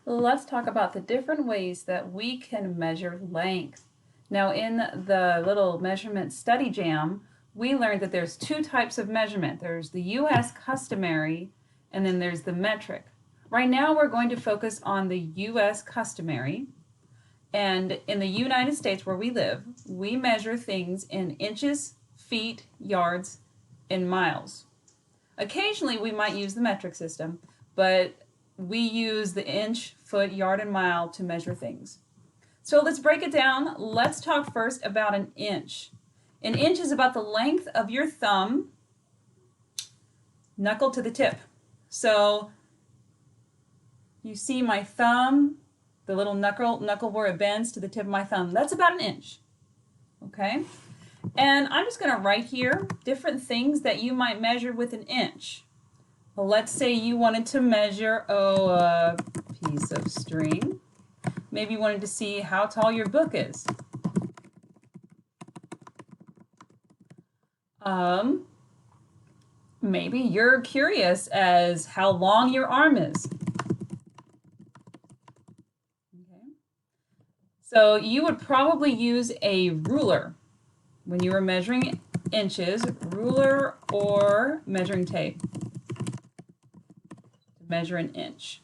Let's talk about the different ways that we can measure length. Now, in the little measurement study jam, we learned that there's two types of measurement. There's the US customary, and then there's the metric. Right now, we're going to focus on the US customary. And in the United States where we live, we measure things in inches, feet, yards, and miles. Occasionally, we might use the metric system, but we use the inch, foot, yard, and mile to measure things. So let's break it down. Let's talk first about an inch. An inch is about the length of your thumb, knuckle to the tip. So you see my thumb, the little knuckle where it bends to the tip of my thumb. That's about an inch. Okay? And I'm just going to write here different things that you might measure with an inch. Well, let's say you wanted to measure a piece of string. Maybe you wanted to see how tall your book is. Maybe you're curious as how long your arm is. Okay. So you would probably use a ruler when you were measuring inches, ruler or measuring tape to measure an inch.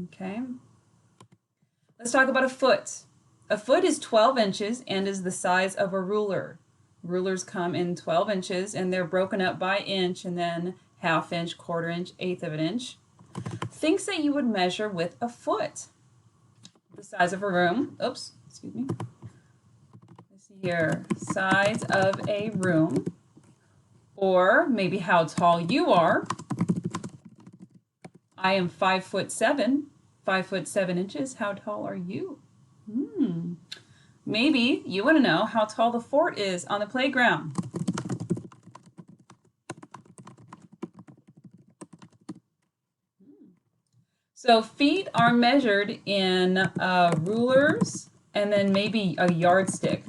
Okay. Let's talk about a foot. A foot is 12 inches and is the size of a ruler. Rulers come in 12 inches and they're broken up by inch and then half inch, quarter inch, eighth of an inch. Things that you would measure with a foot. The size of a room. Oops, excuse me. Let's see here. Size of a room. Or maybe how tall you are. I am 5'7". 5'7" How tall are you? Maybe you want to know how tall the fort is on the playground. So feet are measured in rulers and then maybe a yardstick.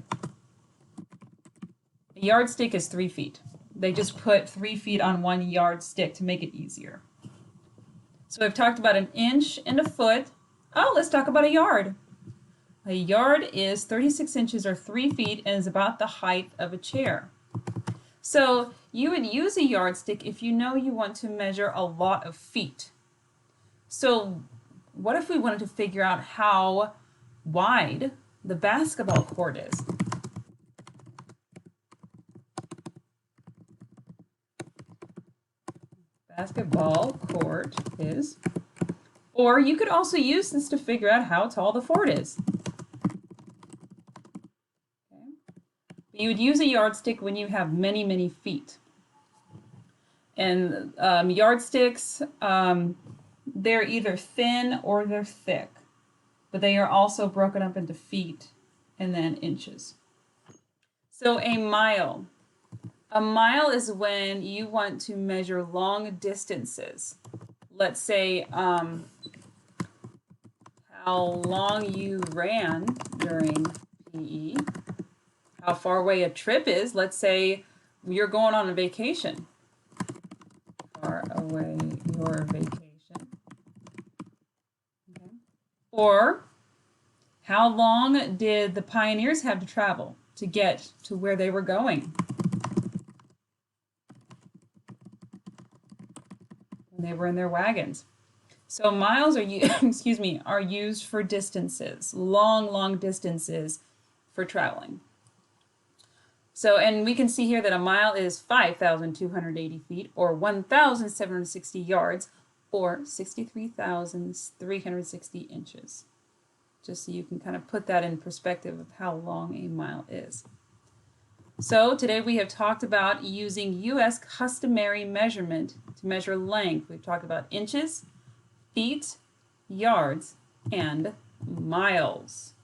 A yardstick is 3 feet. They just put 3 feet on one yardstick to make it easier. So I've talked about an inch and a foot. Oh, let's talk about a yard. A yard is 36 inches or 3 feet and is about the height of a chair. So you would use a yardstick if you know you want to measure a lot of feet. So what if we wanted to figure out how wide the basketball court is? Basketball court is. Or you could also use this to figure out how tall the fort is. Okay. You would use a yardstick when you have many, many feet. And yardsticks, they're either thin or they're thick, but they are also broken up into feet and then inches. So a mile. A mile is when you want to measure long distances. Let's say how long you ran during PE, how far away a trip is. Let's say you're going on a vacation. Far away your vacation. Okay. Or how long did the pioneers have to travel to get to where they were going? When they were in their wagons. So miles are are used for distances, long distances for traveling. So, and we can see here that a mile is 5,280 feet or 1,760 yards or 63,360 inches. Just so you can kind of put that in perspective of how long a mile is. So today we have talked about using U.S. customary measurement to measure length. We've talked about inches, feet, yards, and miles.